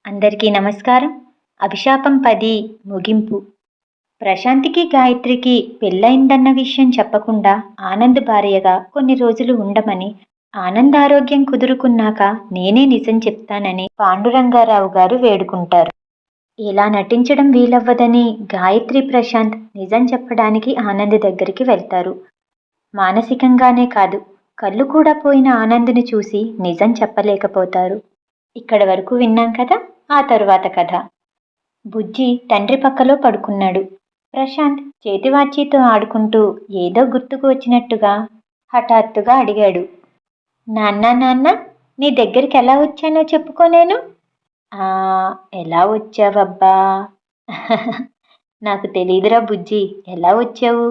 అందరికీ నమస్కారం. అభిశాపం 10 ముగింపు. ప్రశాంత్‌కి, గాయత్రికి పెళ్లయిందన్న విషయం చెప్పకుండా ఆనంద్ భార్యగా కొన్ని రోజులు ఉండమని, ఆనంద్ ఆరోగ్యం కుదురుకున్నాక నేనే నిజం చెప్తానని పాండురంగారావు గారు వేడుకుంటారు. ఇలా నటించడం వీలవ్వదని గాయత్రి, ప్రశాంత్ నిజం చెప్పడానికి ఆనంద్ దగ్గరికి వెళ్తారు. మానసికంగానే కాదు, కళ్ళు కూడా పోయిన ఆనంద్‌ని చూసి నిజం చెప్పలేకపోతారు. ఇక్కడి వరకు విన్నాం కదా. ఆ తరువాత కథ. బుజ్జి తండ్రి పక్కలో పడుకున్నాడు. ప్రశాంత్ చేతివాచీతో ఆడుకుంటూ ఏదో గుర్తుకు వచ్చినట్టుగా హఠాత్తుగా అడిగాడు. నాన్నా నాన్న, నీ దగ్గరికి ఎలా వచ్చానో చెప్పుకో నేను. ఆ, ఎలా వచ్చావబ్బా? నాకు తెలీదురా బుజ్జి, ఎలా వచ్చావు?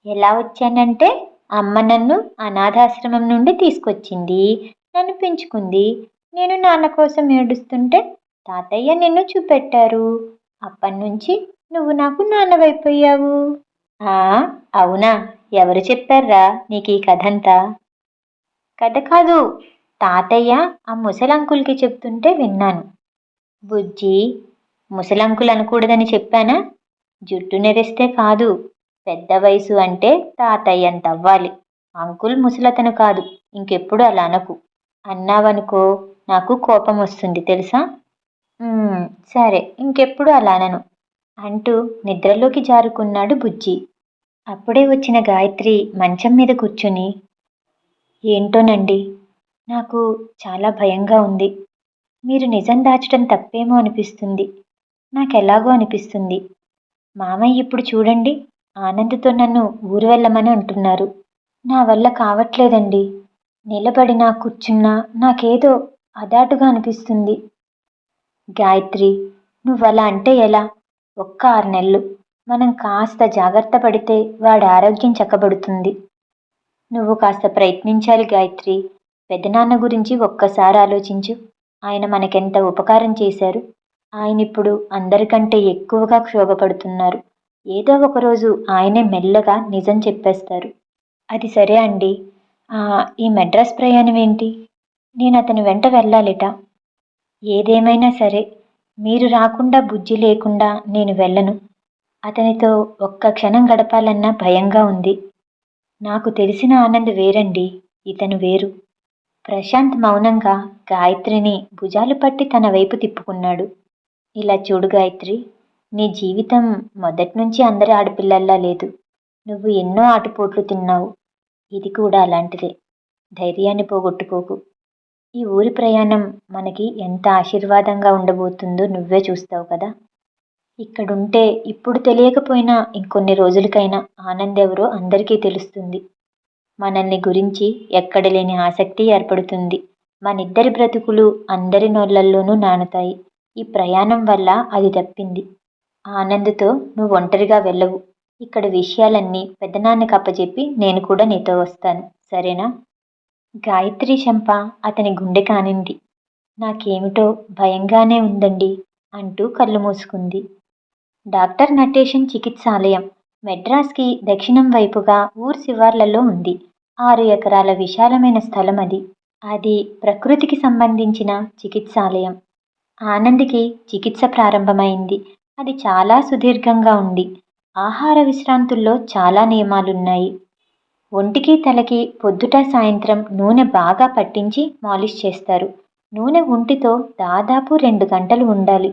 ఎలా వచ్చానంటే, అమ్మ నన్ను అనాథాశ్రమం నుండి తీసుకొచ్చింది, నన్ను పెంచుకుంది. నేను నాన్న కోసం ఏడుస్తుంటే తాతయ్య నిన్ను చూపెట్టారు. అప్పటినుంచి నువ్వు నాకు నాన్నవైపోయావు. ఆ, అవునా? ఎవరు చెప్పారా నీకు ఈ కథంతా? కథ కాదు, తాతయ్య ఆ ముసలంకుల్కి చెప్తుంటే విన్నాను. బుజ్జి, ముసలంకుల్ అనకూడదని చెప్పానా? జుట్టు నెరిస్తే కాదు, పెద్ద వయసు అంటే తాతయ్య అంత అవ్వాలి. అంకుల్ ముసలతను కాదు, ఇంకెప్పుడు అలా అనకు. అన్నావనుకో నాకు కోపం వస్తుంది తెలుసా. సరే, ఇంకెప్పుడు అలా అనను అంటూ నిద్రలోకి జారుకున్నాడు బుజ్జి. అప్పుడే వచ్చిన గాయత్రి మంచం మీద కూర్చుని, ఏంటోనండి, నాకు చాలా భయంగా ఉంది. మీరు నిజం దాచడం తప్పేమో అనిపిస్తుంది. నాకెలాగో అనిపిస్తుంది. మామయ్య ఇప్పుడు చూడండి, ఆనంద్తో నన్ను ఊరు వెళ్ళమని అంటున్నారు. నా వల్ల కావట్లేదండి. నిలబడినా కూర్చున్నా నాకేదో అదాటుగా అనిపిస్తుంది. గాయత్రి, నువ్వలా అంటే ఎలా? ఒక్క 6 నెలలు మనం కాస్త జాగ్రత్త పడితే వాడి ఆరోగ్యం చక్కబడుతుంది. నువ్వు కాస్త ప్రయత్నించాలి గాయత్రి. పెదనాన్న గురించి ఒక్కసారి ఆలోచించు. ఆయన మనకెంత ఉపకారం చేశారు. ఆయన ఇప్పుడు అందరికంటే ఎక్కువగా క్షోభపడుతున్నారు. ఏదో ఒకరోజు ఆయనే మెల్లగా నిజం చెప్పేస్తారు. అది సరే అండి. ఈ మెడ్రాస్ ప్రయాణం ఏంటి? నేను అతని వెంట వెళ్ళాలిట. ఏదేమైనా సరే, మీరు రాకుండా బుజ్జి లేకుండా నేను వెళ్ళను. అతనితో ఒక్క క్షణం గడపాలన్నా భయంగా ఉంది. నాకు తెలిసిన ఆనంద్ వేరండి, ఇతను వేరు. ప్రశాంత్ మౌనంగా గాయత్రిని భుజాలు పట్టి తన వైపు తిప్పుకున్నాడు. ఇలా చూడు గాయత్రి, నీ జీవితం మొదట్నుంచి అందరి ఆడపిల్లల్లా లేదు. నువ్వు ఎన్నో ఆటుపోట్లు తిన్నావు. ఇది కూడా అలాంటిదే. ధైర్యాన్ని పోగొట్టుకోకు. ఈ ఊరి ప్రయాణం మనకి ఎంత ఆశీర్వాదంగా ఉండబోతుందో నువ్వే చూస్తావు కదా. ఇక్కడుంటే ఇప్పుడు తెలియకపోయినా ఇంకొన్ని రోజులకైనా ఆనంద్ ఎవరో అందరికీ తెలుస్తుంది. మనల్ని గురించి ఎక్కడ లేని ఆసక్తి ఏర్పడుతుంది. మనిద్దరి బ్రతుకులు అందరి నోళ్లల్లోనూ నానుతాయి. ఈ ప్రయాణం వల్ల అది తప్పింది. ఆనంద్తో నువ్వు ఒంటరిగా వెళ్ళవు. ఇక్కడ విషయాలన్నీ పెద్దనాన్నకి అప్పచెప్పి నేను కూడా నీతో వస్తాను, సరేనా? గాయత్రి చెంప అతని గుండె కానింది. నాకేమిటో భయంగానే ఉందండి అంటూ కళ్ళు మూసుకుంది. డాక్టర్ నటేషన్ చికిత్సాలయం మెడ్రాస్కి దక్షిణం వైపుగా ఊరు శివార్లలో ఉంది. 6 ఎకరాల విశాలమైన స్థలం అది. అది ప్రకృతికి సంబంధించిన చికిత్సాలయం. ఆనంద్కి చికిత్స ప్రారంభమైంది. అది చాలా సుదీర్ఘంగా ఉంది. ఆహార విశ్రాంతుల్లో చాలా నియమాలున్నాయి. ఒంటికి తలకి పొద్దుట సాయంత్రం నూనె బాగా పట్టించి మాలిష్ చేస్తారు. నూనె ఒంటితో దాదాపు 2 గంటలు ఉండాలి.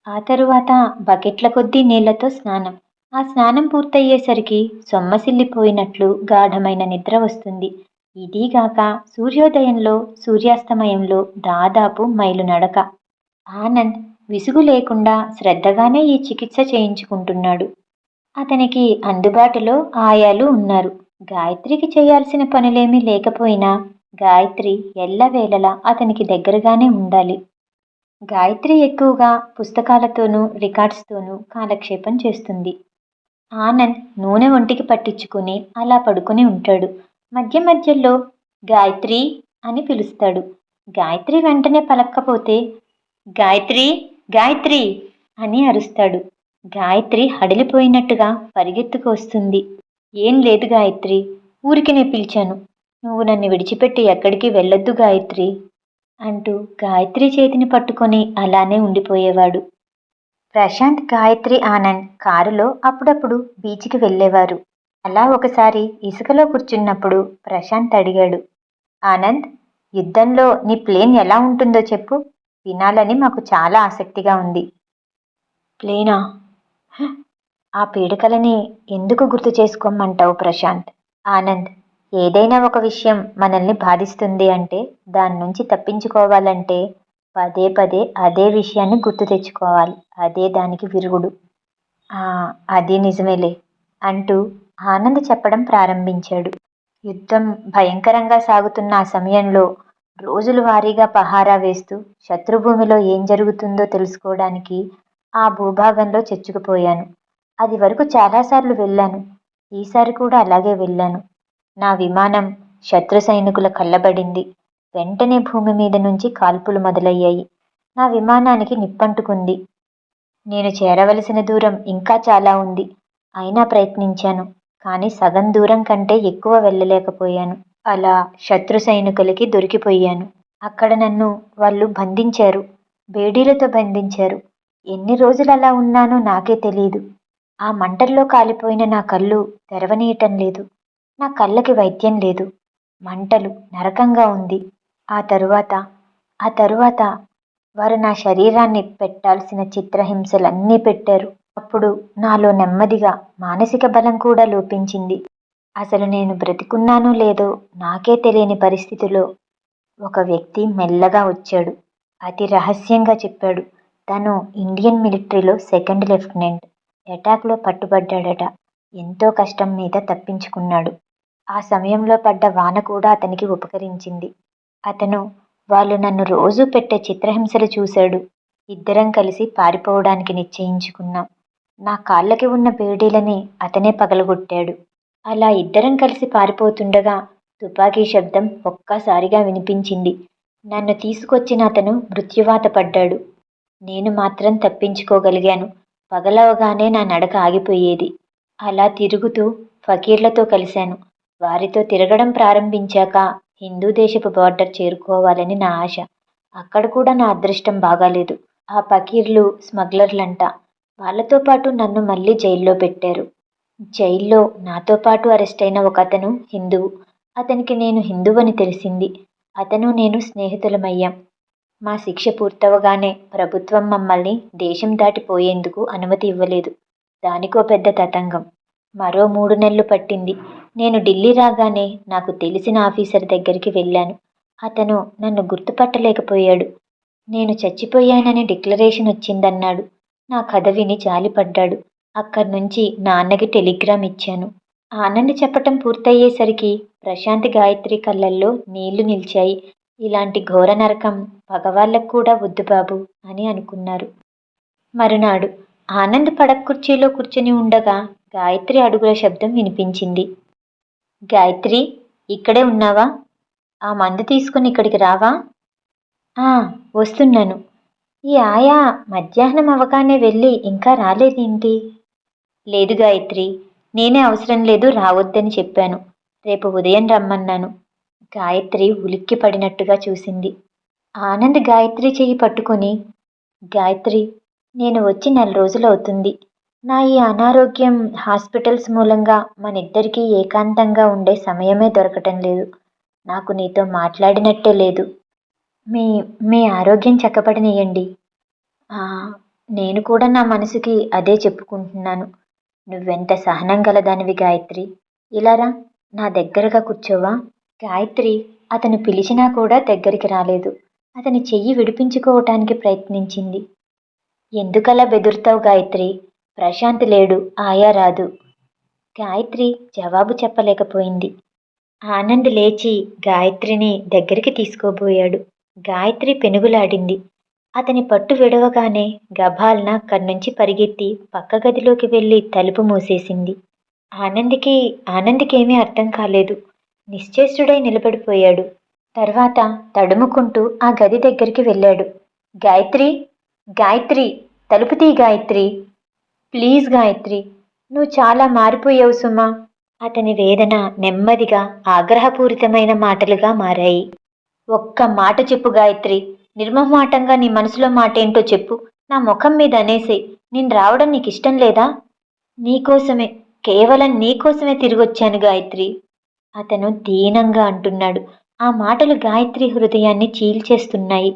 ఆ తరువాత బకెట్ల కొద్దీ నీళ్లతో స్నానం. ఆ స్నానం పూర్తయ్యేసరికి సొమ్మసిల్లిపోయినట్లు గాఢమైన నిద్ర వస్తుంది. ఇదీగాక సూర్యోదయంలో సూర్యాస్తమయంలో దాదాపు మైలు నడక. ఆనంద్ విసుగు లేకుండా శ్రద్ధగానే ఈ చికిత్స చేయించుకుంటున్నాడు. అతనికి అందుబాటులో ఆయాలు ఉన్నారు. గాయత్రికి చేయాల్సిన పనులేమీ లేకపోయినా గాయత్రి ఎల్లవేళలా అతనికి దగ్గరగానే ఉండాలి. గాయత్రి ఎక్కువగా పుస్తకాలతోనూ రికార్డ్స్తోనూ కాలక్షేపం చేస్తుంది. ఆనంద్ నూనె ఒంటికి పట్టించుకుని అలా పడుకుని ఉంటాడు. మధ్య మధ్యలో గాయత్రి అని పిలుస్తాడు. గాయత్రి వెంటనే పలక్కపోతే గాయత్రి, గాయత్రి అని అరుస్తాడు. గాయత్రి హడిలిపోయినట్టుగా పరిగెత్తుకు వస్తుంది. ఏం లేదు గాయత్రి, ఊరికినే పిలిచాను. నువ్వు నన్ను విడిచిపెట్టి ఎక్కడికి వెళ్ళొద్దు గాయత్రి. అంటూ గాయత్రి చేతిని పట్టుకొని అలానే ఉండిపోయేవాడు. ప్రశాంత్, గాయత్రి, ఆనంద్ కారులో అప్పుడప్పుడు బీచ్కి వెళ్ళేవారు. అలా ఒకసారి ఇసుకలో కూర్చున్నప్పుడు ప్రశాంత్ అడిగాడు, ఆనంద్, యుద్ధంలో నీ ప్లేన్ ఎలా ఉంటుందో చెప్పు, వినాలని మాకు చాలా ఆసక్తిగా ఉంది. ప్లేనా? ఆ పీడకలని ఎందుకు గుర్తు చేసుకోమంటావు ప్రశాంత్? ఆనంద్, ఏదైనా ఒక విషయం మనల్ని బాధిస్తుంది అంటే దాని నుంచి తప్పించుకోవాలంటే పదే పదే అదే విషయాన్ని గుర్తు తెచ్చుకోవాలి. అదే దానికి విరుగుడు. ఆ, అది నిజమేలే అంటూ ఆనంద్ చెప్పడం ప్రారంభించాడు. యుద్ధం భయంకరంగా సాగుతున్న ఆ సమయంలో రోజుల వారీగా పహారా వేస్తూ శత్రుభూమిలో ఏం జరుగుతుందో తెలుసుకోవడానికి ఆ భూభాగంలో చొచ్చుకుపోయాను. అది వరకు చాలాసార్లు వెళ్ళాను. ఈసారి కూడా అలాగే వెళ్ళాను. నా విమానం శత్రు సైనికుల కళ్ళబడింది. వెంటనే భూమి మీద నుంచి కాల్పులు మొదలయ్యాయి. నా విమానానికి నిప్పంటుకుంది. నేను చేరవలసిన దూరం ఇంకా చాలా ఉంది. అయినా ప్రయత్నించాను. కానీ సగం దూరం కంటే ఎక్కువ వెళ్ళలేకపోయాను. అలా శత్రు సైనికులకి దొరికిపోయాను. అక్కడ నన్ను వాళ్ళు బంధించారు. బేడీలతో బంధించారు. ఎన్ని రోజులు అలా ఉన్నానో నాకే తెలీదు. ఆ మంటల్లో కాలిపోయిన నా కళ్ళు తెరవనీయటం లేదు. నా కళ్ళకి వైద్యం లేదు. మంటలు, నరకంగా ఉంది. ఆ తరువాత ఆ తరువాత వారు నా శరీరాన్ని పెట్టాల్సిన చిత్రహింసలన్నీ పెట్టారు. అప్పుడు నాలో నెమ్మదిగా మానసిక బలం కూడా లోపించింది. అసలు నేను బ్రతికున్నానో లేదో నాకే తెలియని పరిస్థితిలో ఒక వ్యక్తి మెల్లగా వచ్చాడు. అతి రహస్యంగా చెప్పాడు. తను ఇండియన్ మిలిటరీలో సెకండ్ లెఫ్టినెంట్. అటాక్లో పట్టుబడ్డాడట. ఎంతో కష్టం మీద తప్పించుకున్నాడు. ఆ సమయంలో పడ్డ వాన కూడా అతనికి ఉపకరించింది. అతను వాళ్ళు నన్ను రోజూ పెట్టే చిత్రహింసలు చూశాడు. ఇద్దరం కలిసి పారిపోవడానికి నిశ్చయించుకున్నాం. నా కాళ్ళకి ఉన్న బేడీలని అతనే పగలగొట్టాడు. అలా ఇద్దరం కలిసి పారిపోతుండగా తుపాకీ శబ్దం ఒక్కసారిగా వినిపించింది. నన్ను తీసుకొచ్చిన అతను మృత్యువాత పడ్డాడు. నేను మాత్రం తప్పించుకోగలిగాను. పగలవగానే నా నడక ఆగిపోయేది. అలా తిరుగుతూ ఫకీర్లతో కలిశాను. వారితో తిరగడం ప్రారంభించాక హిందూ దేశపు బార్డర్ చేరుకోవాలని నా ఆశ. అక్కడ కూడా నా అదృష్టం బాగాలేదు. ఆ ఫకీర్లు స్మగ్లర్లంట. వాళ్ళతో పాటు నన్ను మళ్ళీ జైల్లో పెట్టారు. జైల్లో నాతో పాటు అరెస్ట్ అయిన ఒక అతను హిందువు. అతనికి నేను హిందువని తెలిసింది. అతను నేను స్నేహితులమయ్యాం. మా శిక్ష పూర్తవగానే ప్రభుత్వం మమ్మల్ని దేశం దాటిపోయేందుకు అనుమతి ఇవ్వలేదు. దానికో పెద్ద తతంగం. మరో 3 నెలలు పట్టింది. నేను ఢిల్లీ రాగానే నాకు తెలిసిన ఆఫీసర్ దగ్గరికి వెళ్ళాను. అతను నన్ను గుర్తుపట్టలేకపోయాడు. నేను చచ్చిపోయానని డిక్లరేషన్ వచ్చిందన్నాడు. నా కథ విని జాలిపడ్డాడు. అక్కడి నుంచి నాన్నకి టెలిగ్రామ్ ఇచ్చాను. ఆనంద్ చెప్పటం పూర్తయ్యేసరికి ప్రశాంత్, గాయత్రి కళ్ళల్లో నీళ్లు నిలిచాయి. ఇలాంటి ఘోర నరకం పగవాళ్ళకు కూడా వద్దు బాబు అని అనుకున్నారు. మరునాడు ఆనంద్ పడక కుర్చీలో కూర్చుని ఉండగా గాయత్రి అడుగుల శబ్దం వినిపించింది. గాయత్రి, ఇక్కడే ఉన్నావా? ఆ మందు తీసుకుని ఇక్కడికి రావా? ఆ, వస్తున్నాను. ఈ ఆయా మధ్యాహ్నం అవగానే వెళ్ళి ఇంకా రాలేదేంటి? లేదు గాయత్రి, నేనే అవసరం లేదు రావద్దని చెప్పాను. రేపు ఉదయం రమ్మన్నాను. గాయత్రి ఉలిక్కి పడినట్టుగా చూసింది. ఆనంద్ గాయత్రి చెయ్యి పట్టుకుని, గాయత్రి, నేను వచ్చి 4 రోజులవుతుంది. నా ఈ అనారోగ్యం, హాస్పిటల్స్ మూలంగా మనిద్దరికీ ఏకాంతంగా ఉండే సమయమే దొరకటం లేదు. నాకు నీతో మాట్లాడినట్టే లేదు. మీ మీ ఆరోగ్యం చక్కబడనీయండి. ఆ, నేను కూడా నా మనసుకి అదే చెప్పుకుంటున్నాను. నువ్వెంత సహనం గలదానివి గాయత్రి. ఇలారా, నా దగ్గరగా కూర్చోవా? గాయత్రి అతను పిలిచినా కూడా దగ్గరికి రాలేదు. అతని చెయ్యి విడిపించుకోవటానికి ప్రయత్నించింది. ఎందుకలా బెదురుతావు గాయత్రి? ప్రశాంత్ లేడు, ఆయా రాదు. గాయత్రి జవాబు చెప్పలేకపోయింది. ఆనంద్ లేచి గాయత్రిని దగ్గరికి తీసుకోబోయాడు. గాయత్రి పెనుగులాడింది. అతని పట్టు విడవగానే గభాల్న అక్కడి నుంచి పరిగెత్తి పక్క గదిలోకి వెళ్ళి తలుపు మూసేసింది. ఆనంద్కేమీ అర్థం కాలేదు. నిశ్చేష్టుడై నిలబడిపోయాడు. తర్వాత తడుముకుంటూ ఆ గది దగ్గరికి వెళ్ళాడు. గాయత్రి, గాయత్రి, తలుపు తీ గాయత్రి. ప్లీజ్ గాయత్రి, నువ్వు చాలా మారిపోయావు సుమా. అతని వేదన నెమ్మదిగా ఆగ్రహపూరితమైన మాటలుగా మారాయి. ఒక్క మాట చెప్పు గాయత్రి. నిర్మొహమాటంగా నీ మనసులో మాటేంటో చెప్పు. నా ముఖం మీద అనేసేయ్. నేను రావడం నీకిష్టం లేదా? నీకోసమే, కేవలం నీకోసమే తిరిగొచ్చాను గాయత్రి. అతను దీనంగా అంటున్నాడు. ఆ మాటలు గాయత్రి హృదయాన్ని చీల్చేస్తున్నాయి.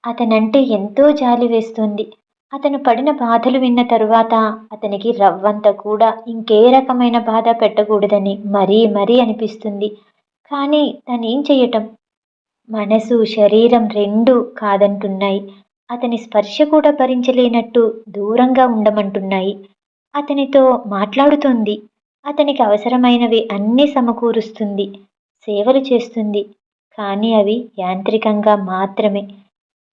అతనంటే ఎంతో జాలి వేస్తుంది. అతను పడిన బాధలు విన్న తరువాత అతనికి రవ్వంత కూడా ఇంకే రకమైన బాధ పెట్టకూడదని మరీ మరీ అనిపిస్తుంది. కానీ తనేం చెయ్యటం? మనసు, శరీరం రెండూ కాదంటున్నాయి. అతని స్పర్శ కూడా భరించలేనట్టు దూరంగా ఉండమంటున్నాయి. అతనితో మాట్లాడుతోంది. అతనికి అవసరమైనవి అన్నీ సమకూరుస్తుంది. సేవలు చేస్తుంది. కానీ అవి యాంత్రికంగా మాత్రమే.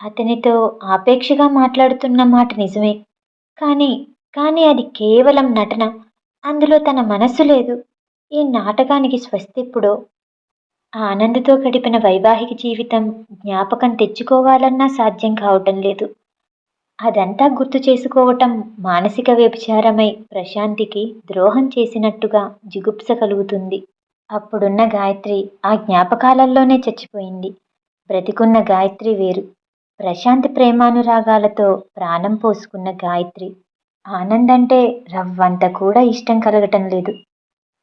అతనితో ఆపేక్షగా మాట్లాడుతున్న మాట నిజమే. కానీ, కానీ అది కేవలం నటన. అందులో తన మనస్సు లేదు. ఈ నాటకానికి స్వస్తిప్పుడో. ఆనంద్‌తో గడిపిన వైవాహిక జీవితం జ్ఞాపకం తెచ్చుకోవాలన్నా సాధ్యం కావటం లేదు. అదంతా గుర్తు చేసుకోవటం మానసిక వ్యభిచారమై ప్రశాంతికి ద్రోహం చేసినట్టుగా జిగుప్స కలుగుతుంది. అప్పుడున్న గాయత్రి ఆ జ్ఞాపకాలల్లోనే చచ్చిపోయింది. బ్రతికున్న గాయత్రి వేరు. ప్రశాంత్ ప్రేమానురాగాలతో ప్రాణం పోసుకున్న గాయత్రి. ఆనందంటే రవ్వంత కూడా ఇష్టం కలగటం లేదు.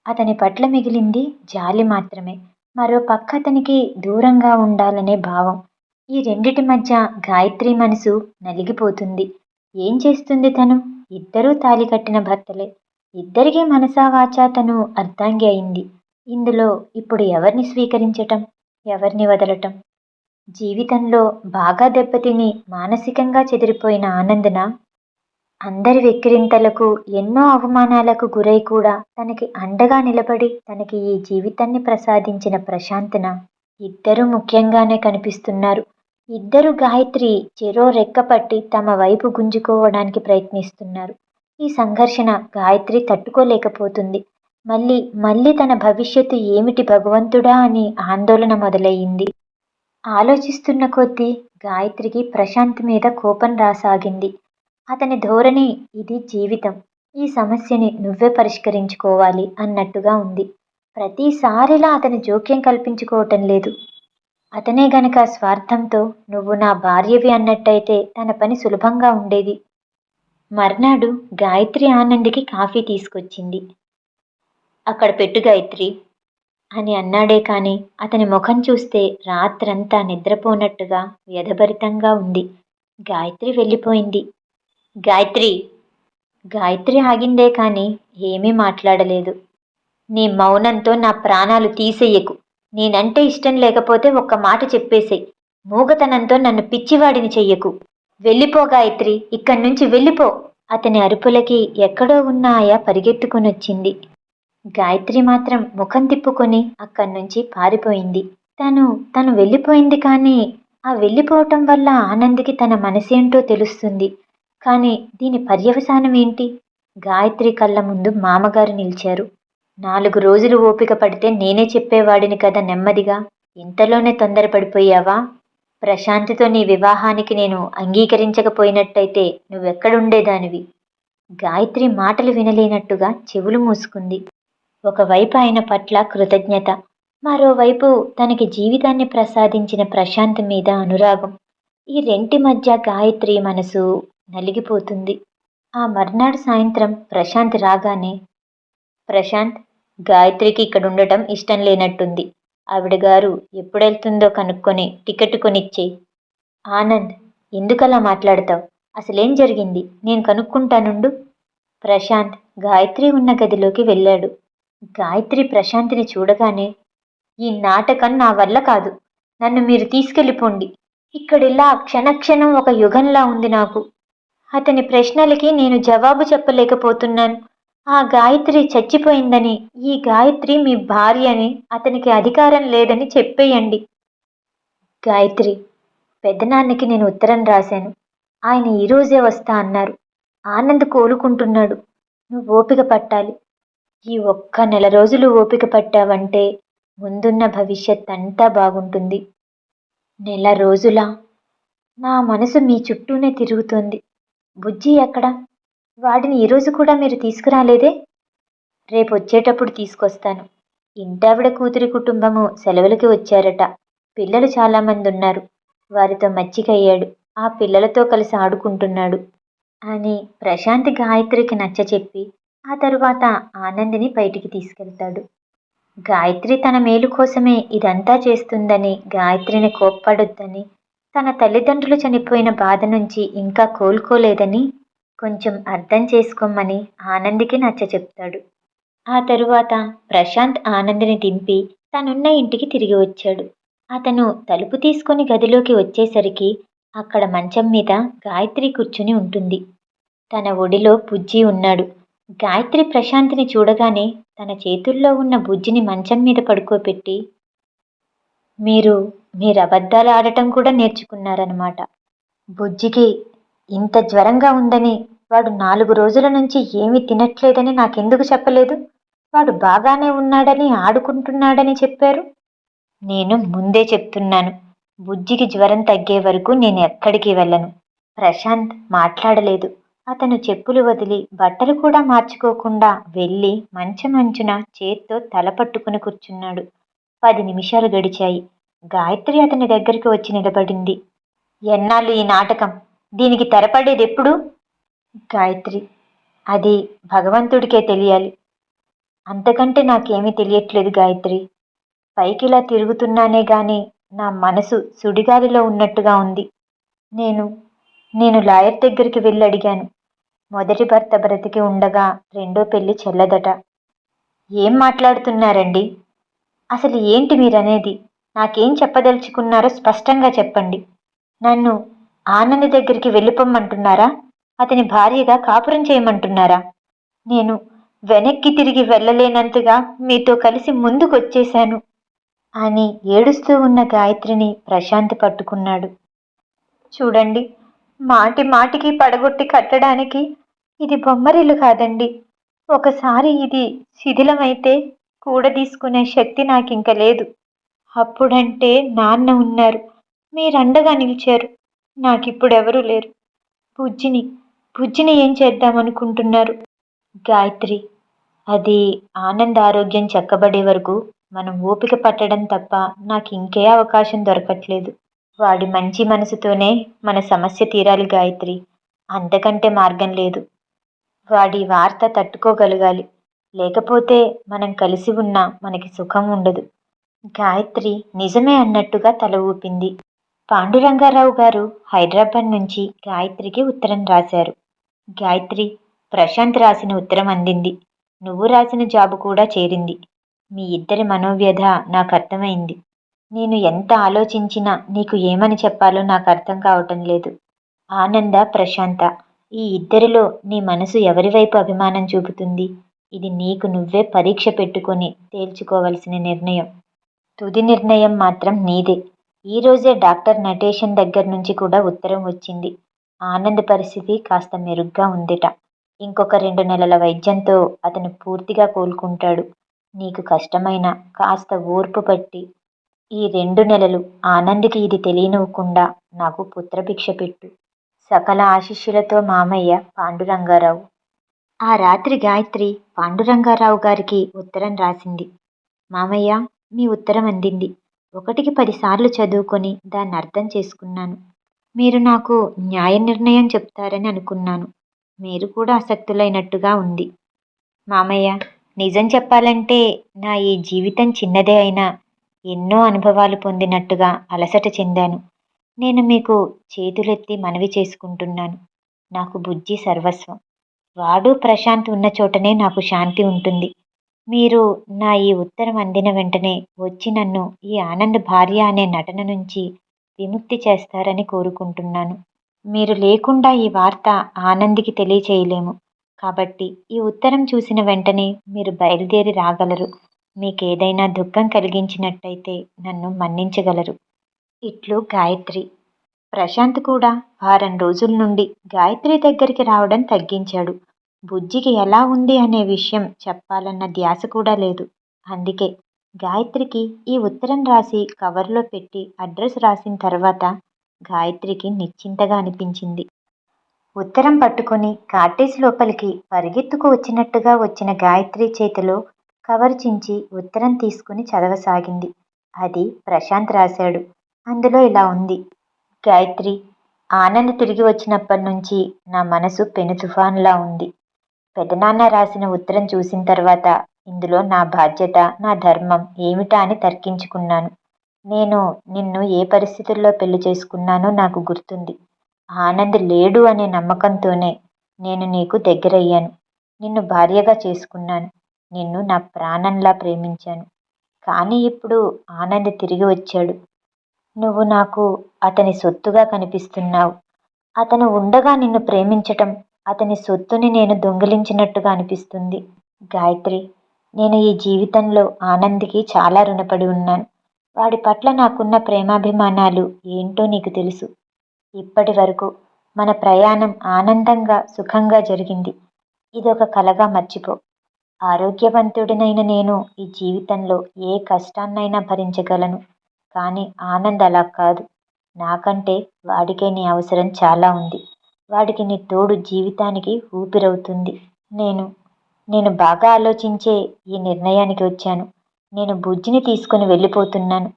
అతని పట్ల మిగిలింది జాలి మాత్రమే. మరో పక్క అతనికి దూరంగా ఉండాలనే భావం. ఈ రెండిటి మధ్య గాయత్రి మనసు నలిగిపోతుంది. ఏం చేస్తుంది తను? ఇద్దరూ తాళి కట్టిన భర్తలే. ఇద్దరికీ మనసా వాచా తను అర్ధాంగి అయింది. ఇందులో ఇప్పుడు ఎవరిని స్వీకరించటం, ఎవరిని వదలటం? జీవితంలో బాగా దెబ్బతిని మానసికంగా చెదిరిపోయిన ఆనందన అందరి వెక్కిరింతలకు, ఎన్నో అవమానాలకు గురై కూడా తనకి అండగా నిలబడి తనకి ఈ జీవితాన్ని ప్రసాదించిన ప్రశాంతన ఇద్దరూ ముఖ్యంగానే కనిపిస్తున్నారు. ఇద్దరు గాయత్రి చెరో రెక్కపట్టి తమ వైపు గుంజుకోవడానికి ప్రయత్నిస్తున్నారు. ఈ సంఘర్షణ గాయత్రి తట్టుకోలేకపోతుంది. మళ్ళీ మళ్ళీ తన భవిష్యత్తు ఏమిటి భగవంతుడా అని ఆందోళన మొదలయ్యింది. ఆలోచిస్తున్న కొద్దీ గాయత్రికి ప్రశాంత్ మీద కోపం రాసాగింది. అతని ధోరణి ఇది జీవితం. ఈ సమస్యని నువ్వే పరిష్కరించుకోవాలి అన్నట్టుగా ఉంది. ప్రతిసారిలా అతని జోక్యం కల్పించుకోవటం లేదు. అతనే గనక స్వార్థంతో నువ్వు నా భార్యవి అన్నట్టయితే తన పని సులభంగా ఉండేది. మర్నాడు గాయత్రి ఆనంద్కి కాఫీ తీసుకొచ్చింది. అక్కడ పెట్టు గాయత్రి అని అన్నాడే కాని అతని ముఖం చూస్తే రాత్రంతా నిద్రపోనట్టుగా వ్యధభరితంగా ఉంది. గాయత్రి వెళ్ళిపోయింది. గాయత్రి గాయత్రి ఆగిందే కాని ఏమీ మాట్లాడలేదు. నీ మౌనంతో నా ప్రాణాలు తీసెయ్యకు. నేనంటే ఇష్టం లేకపోతే ఒక్క మాట చెప్పేసేయ్. మూగతనంతో నన్ను పిచ్చివాడిని చెయ్యకు. వెళ్ళిపో గాయత్రి, ఇక్కడి నుంచి వెళ్ళిపో. అతని అరుపులకి ఎక్కడో ఉన్న ఆయా పరిగెత్తుకునొచ్చింది. గాయత్రి మాత్రం ముఖం తిప్పుకొని అక్కడి నుంచి పారిపోయింది. తను వెళ్ళిపోయింది కానీ ఆ వెళ్ళిపోవటం వల్ల ఆనంద్కి తన మనసేంటో తెలుస్తుంది. కానీ దీని పర్యవసానం ఏంటి? గాయత్రి కళ్ళ ముందు మామగారు నిలిచారు. 4 రోజులు ఓపిక పడితే నేనే చెప్పేవాడిని కదా నెమ్మదిగా. ఇంతలోనే తొందరపడిపోయావా? ప్రశాంత్తో నీ వివాహానికి నేను అంగీకరించకపోయినట్టయితే నువ్వెక్కడుండేదానివి? గాయత్రి మాటలు వినలేనట్టుగా చెవులు మూసుకుంది. ఒకవైపు ఆయన పట్ల కృతజ్ఞత, మరోవైపు తనకి జీవితాన్ని ప్రసాదించిన ప్రశాంత్ మీద అనురాగం. ఈ రెంటి మధ్య గాయత్రి మనసు నలిగిపోతుంది. ఆ మర్నాడు సాయంత్రం ప్రశాంత్ రాగానే, ప్రశాంత్, గాయత్రికి ఇక్కడుండటం ఇష్టం లేనట్టుంది. ఆవిడ గారు ఎప్పుడెళ్తుందో కనుక్కొని టికెట్ కొనిచ్చేయి. ఆనంద్, ఎందుకలా మాట్లాడతావు? అసలేం జరిగింది? నేను కనుక్కుంటానుండు. ప్రశాంత్ గాయత్రి ఉన్న గదిలోకి వెళ్ళాడు. గాయత్రి ప్రశాంత్ని చూడగానే, ఈ నాటకం నా వల్ల కాదు. నన్ను మీరు తీసుకెళ్ళిపోండి. ఇక్కడిలా క్షణక్షణం ఒక యుగంలా ఉంది నాకు. అతని ప్రశ్నలకి నేను జవాబు చెప్పలేకపోతున్నాను. ఆ గాయత్రి చచ్చిపోయిందని, ఈ గాయత్రి మీ భార్య అని, అతనికి అధికారం లేదని చెప్పేయండి. గాయత్రి, పెద్దనాన్నకి నేను ఉత్తరం రాశాను. ఆయన ఈరోజే వస్తా అన్నారు. ఆనంద్ కోలుకుంటున్నాడు. నువ్వు ఓపిక పట్టాలి. ఈ ఒక్క నెల రోజులు ఓపిక పట్టావంటే ముందున్న భవిష్యత్ అంతా బాగుంటుంది. నెల రోజులా? నా మనసు మీ చుట్టూనే తిరుగుతోంది. బుజ్జి ఎక్కడ? వాడిని ఈరోజు కూడా మీరు తీసుకురాలేదే? రేపు వచ్చేటప్పుడు తీసుకొస్తాను. ఇంటావిడ కూతురి కుటుంబము సెలవులకి వచ్చారట. పిల్లలు చాలామంది ఉన్నారు. వారితో మచ్చికయ్యాడు. ఆ పిల్లలతో కలిసి ఆడుకుంటున్నాడు అని ప్రశాంత్ గాయత్రికి నచ్చచెప్పి ఆ తరువాత ఆనందిని బయటికి తీసుకెళ్తాడు. గాయత్రి తన మేలు కోసమే ఇదంతా చేస్తుందని, గాయత్రిని కోప్పడొద్దని, తన తల్లిదండ్రులు చనిపోయిన బాధ నుంచి ఇంకా కోలుకోలేదని కొంచెం అర్థం చేసుకోమని ఆనందికి నచ్చచెప్తాడు. ఆ తరువాత ప్రశాంత్ ఆనందిని దింపి తనున్న ఇంటికి తిరిగి వచ్చాడు. అతను తలుపు తీసుకొని గదిలోకి వచ్చేసరికి అక్కడ మంచం మీద గాయత్రి కూర్చుని ఉంటుంది. తన ఒడిలో బుజ్జి ఉన్నాడు. గాయత్రి ప్రశాంత్ని చూడగానే తన చేతుల్లో ఉన్న బుజ్జిని మంచం మీద పడుకోబెట్టి, మీరు మీరు అబద్ధాలు ఆడటం కూడా నేర్చుకున్నారన్నమాట. బుజ్జికి ఇంత జ్వరంగా ఉందని, వాడు 4 రోజుల నుంచి ఏమీ తినట్లేదని నాకెందుకు చెప్పలేదు? వాడు బాగానే ఉన్నాడని, ఆడుకుంటున్నాడని చెప్పారు. నేను ముందే చెప్తున్నాను, బుజ్జికి జ్వరం తగ్గే వరకు నేను ఎక్కడికి వెళ్ళను. ప్రశాంత్ మాట్లాడలేదు. అతను చెప్పులు వదిలి బట్టలు కూడా మార్చుకోకుండా వెళ్ళి మంచమంచున చేత్తో తల పట్టుకుని కూర్చున్నాడు. 10 నిమిషాలు గడిచాయి. గాయత్రి అతని దగ్గరికి వచ్చి నిలబడింది. ఎన్నాళ్ళు ఈ నాటకం? దీనికి తెరపడేదెప్పుడు? గాయత్రి, అది భగవంతుడికే తెలియాలి. అంతకంటే నాకేమీ తెలియట్లేదు గాయత్రి. పైకిలా తిరుగుతున్నానే గాని నా మనసు సుడిగాలిలో ఉన్నట్టుగా ఉంది. నేను నేను లాయర్ దగ్గరికి వెళ్ళి అడిగాను. మొదటి భర్త బ్రతికి ఉండగా రెండో పెళ్లి చెల్లదట. ఏం మాట్లాడుతున్నారండి? అసలు ఏంటి మీరనేది? నాకేం చెప్పదలుచుకున్నారో స్పష్టంగా చెప్పండి. నన్ను ఆనంద్ దగ్గరికి వెళ్ళిపోమ్మంటున్నారా? అతని భార్యగా కాపురం చేయమంటున్నారా? నేను వెనక్కి తిరిగి వెళ్ళలేనంతగా మీతో కలిసి ముందుకొచ్చేశాను అని ఏడుస్తూ ఉన్న గాయత్రిని ప్రశాంత్ పట్టుకున్నాడు. చూడండి, మాటి మాటికి పడగొట్టి కట్టడానికి ఇది బొమ్మరిల్లు కాదండి. ఒకసారి ఇది శిథిలమైతే కూడదీసుకునే శక్తి నాకింక లేదు. అప్పుడంటే నాన్న ఉన్నారు, మీరండగా నిలిచారు. నాకిప్పుడెవరూ లేరు. బుజ్జిని బుజ్జిని ఏం చేద్దామనుకుంటున్నారు? గాయత్రి, అది ఆనంద్ ఆరోగ్యం చక్కబడే వరకు మనం ఓపిక పట్టడం తప్ప నాకింకే అవకాశం దొరకట్లేదు. వాడి మంచి మనసుతోనే మన సమస్య తీరాలి గాయత్రి. అంతకంటే మార్గం లేదు. వాడి వార్త తట్టుకోగలగాలి. లేకపోతే మనం కలిసి ఉన్నా మనకి సుఖం ఉండదు. గాయత్రి నిజమే అన్నట్టుగా తల ఊపింది. పాండురంగారావు గారు హైదరాబాద్ నుంచి గాయత్రికి ఉత్తరం రాశారు. గాయత్రి, ప్రశాంత్ రాసిన ఉత్తరం అందింది. నువ్వు రాసిన జాబు కూడా చేరింది. మీ ఇద్దరి మనోవ్యధ నాకు అర్థమైంది. నేను ఎంత ఆలోచించినా నీకు ఏమని చెప్పాలో నాకు అర్థం కావటం లేదు. ఆనంద, ప్రశాంత, ఈ ఇద్దరిలో నీ మనసు ఎవరి వైపు అభిమానం చూపుతుంది? ఇది నీకు నువ్వే పరీక్ష పెట్టుకొని తేల్చుకోవలసిన నిర్ణయం. తుది నిర్ణయం మాత్రం నీదే. ఈరోజే డాక్టర్ నటేషన్ దగ్గర నుంచి కూడా ఉత్తరం వచ్చింది. ఆనంద్ పరిస్థితి కాస్త మెరుగ్గా ఉందిట. ఇంకొక 2 నెలల వైద్యంతో అతను పూర్తిగా కోలుకుంటాడు. నీకు కష్టమైన కాస్త ఓర్పు పట్టి ఈ 2 నెలలు ఆనంద్కి ఇది తెలియనివ్వకుండా నాకు పుత్రభిక్ష పెట్టు. సకల ఆశీస్సులతో మామయ్య, పాండురంగారావు. ఆ రాత్రి గాయత్రి పాండురంగారావు గారికి ఉత్తరం రాసింది. మామయ్య, మీ ఉత్తరం అందింది. 1కి 10 సార్లు చదువుకొని దాన్ని అర్థం చేసుకున్నాను. మీరు నాకు న్యాయ నిర్ణయం చెప్తారని అనుకున్నాను. మీరు కూడా ఆసక్తులైనట్టుగా ఉంది. మామయ్య, నిజం చెప్పాలంటే నా ఈ జీవితం చిన్నదే అయినా ఎన్నో అనుభవాలు పొందినట్టుగా అలసట చెందాను. నేను మీకు చేతులెత్తి మనవి చేసుకుంటున్నాను. నాకు బుజ్జి సర్వస్వం. వాడు ప్రశాంత్ ఉన్న చోటనే నాకు శాంతి ఉంటుంది. మీరు నా ఈ ఉత్తరం అందిన వెంటనే వచ్చి నన్ను ఈ ఆనంద్ భార్య అనే నటన నుంచి విముక్తి చేస్తారని కోరుకుంటున్నాను. మీరు లేకుండా ఈ వార్త ఆనంద్కి తెలియచేయలేము. కాబట్టి ఈ ఉత్తరం చూసిన వెంటనే మీరు బయలుదేరి రాగలరు. మీకేదైనా దుఃఖం కలిగించినట్టయితే నన్ను మన్నించగలరు. ఇట్లు గాయత్రి. ప్రశాంత్ కూడా వారం రోజుల నుండి గాయత్రి దగ్గరికి రావడం తగ్గించాడు. బుజ్జికి ఎలా ఉంది అనే విషయం చెప్పాలన్న ధ్యాస కూడా లేదు. అందుకే గాయత్రికి ఈ ఉత్తరం రాసి కవర్లో పెట్టి అడ్రస్ రాసిన తర్వాత గాయత్రికి నిశ్చింతగా అనిపించింది. ఉత్తరం పట్టుకొని కాటేజ్ లోపలికి పరిగెత్తుకు వచ్చినట్టుగా వచ్చిన గాయత్రి చేతిలో కవర్ చించి ఉత్తరం తీసుకుని చదవసాగింది. అది ప్రశాంత్ రాశాడు. అందులో ఇలా ఉంది: గాయత్రి, ఆనంద్ తిరిగి వచ్చినప్పటి నుంచి నా మనసు పెను తుఫానులా ఉంది. పెదనాన్న రాసిన ఉత్తరం చూసిన తర్వాత ఇందులో నా బాధ్యత, నా ధర్మం ఏమిటా అని తర్కించుకున్నాను. నేను నిన్ను ఏ పరిస్థితుల్లో పెళ్లి చేసుకున్నానో నాకు గుర్తుంది. ఆనంద్ లేడు అనే నమ్మకంతోనే నేను నీకు దగ్గరయ్యాను. నిన్ను భార్యగా చేసుకున్నాను. నిన్ను నా ప్రాణంలా ప్రేమించాను. కానీ ఇప్పుడు ఆనంద్ తిరిగి వచ్చాడు. నువ్వు నాకు అతని సొత్తుగా కనిపిస్తున్నావు. అతను ఉండగా నిన్ను ప్రేమించటం, అతని సొత్తుని నేను దొంగిలించినట్టుగా అనిపిస్తుంది. గాయత్రి, నేను ఈ జీవితంలో ఆనంద్కి చాలా రుణపడి ఉన్నాను. వాడి పట్ల నాకున్న ప్రేమాభిమానాలు ఏంటో నీకు తెలుసు. ఇప్పటి వరకు మన ప్రయాణం ఆనందంగా, సుఖంగా జరిగింది. ఇదొక కలగా మర్చిపో. ఆరోగ్యవంతుడినైన నేను ఈ జీవితంలో ఏ కష్టాన్నైనా భరించగలను. కానీ ఆనంద్ అలా కాదు. నాకంటే వాడికే నీ అవసరం చాలా ఉంది. వాడికి నీ తోడు జీవితానికి ఊపిరవుతుంది. నేను నేను బాగా ఆలోచించే ఈ నిర్ణయానికి వచ్చాను. నేను బుజ్జిని తీసుకుని వెళ్ళిపోతున్నాను.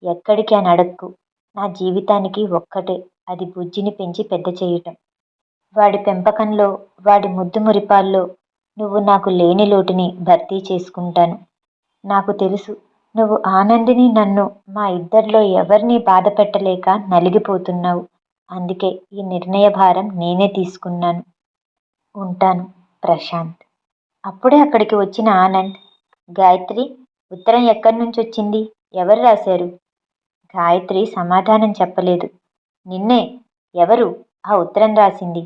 ఎక్కడికి అని అడక్కు. నా జీవితానికి ఒక్కటే, అది బుజ్జిని పెంచి పెద్ద చేయటం. వాడి పెంపకంలో, వాడి ముద్దు మురిపాల్లో నువ్వు నాకు లేని లోటుని భర్తీ చేసుకుంటాను. నాకు తెలుసు, నువ్వు ఆనందిని, నన్ను, మా ఇద్దరిలో ఎవరినీ బాధ పెట్టలేక నలిగిపోతున్నావు. అందుకే ఈ నిర్ణయ భారం నేనే తీసుకున్నాను. ఉంటాను, ప్రశాంత్. అప్పుడే అక్కడికి వచ్చిన ఆనంద్, గాయత్రి, ఉత్తరం ఎక్కడి నుంచి వచ్చింది? ఎవరు రాశారు? గాయత్రి సమాధానం చెప్పలేదు. నిన్నే. ఎవరు ఆ ఉత్తరం రాసింది?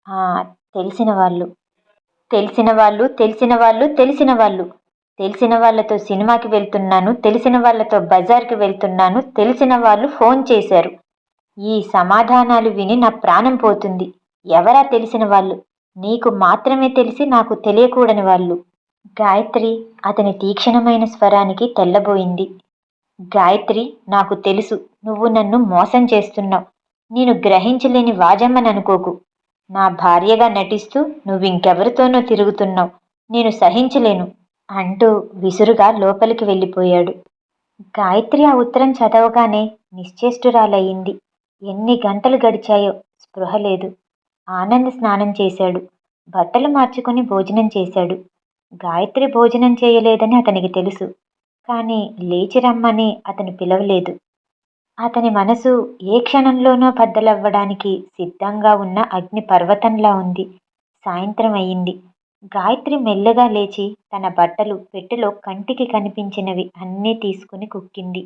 ఆ, తెలిసిన వాళ్ళు. తెలిసిన వాళ్ళు, తెలిసిన వాళ్ళు, తెలిసిన వాళ్ళు. తెలిసిన వాళ్ళతో సినిమాకి వెళ్తున్నాను, తెలిసిన వాళ్ళతో బజార్కి వెళ్తున్నాను, తెలిసిన వాళ్ళు ఫోన్ చేశారు. ఈ సమాధానాలు విని నా ప్రాణం పోతుంది. ఎవరా తెలిసిన వాళ్ళు? నీకు మాత్రమే తెలిసి నాకు తెలియకూడని వాళ్ళు. గాయత్రి అతని తీక్షణమైన స్వరానికి తెల్లబోయింది. గాయత్రి, నాకు తెలుసు నువ్వు నన్ను మోసం చేస్తున్నావు. నేను గ్రహించలేని వాజమ్మని అనుకోకు. నా భార్యగా నటిస్తూ నువ్వింకెవరితోనో తిరుగుతున్నావు. నేను సహించలేను అంటూ విసురుగా లోపలికి వెళ్ళిపోయాడు. గాయత్రి ఆ ఉత్తరం చదవగానే నిశ్చేష్టురాలయ్యింది. ఎన్ని గంటలు గడిచాయో స్పృహ లేదు. ఆనంద్ స్నానం చేశాడు. బట్టలు మార్చుకొని భోజనం చేశాడు. గాయత్రి భోజనం చేయలేదని అతనికి తెలుసు. కానీ లేచి రమ్మని అతను పిలవలేదు. అతని మనసు ఏ క్షణంలోనో బద్దలవ్వడానికి సిద్ధంగా ఉన్న అగ్ని పర్వతంలా ఉంది. సాయంత్రం అయింది. గాయత్రి మెల్లగా లేచి తన బట్టలు పెట్టెలో కంటికి కనిపించినవి అన్నీ తీసుకుని కుక్కింది.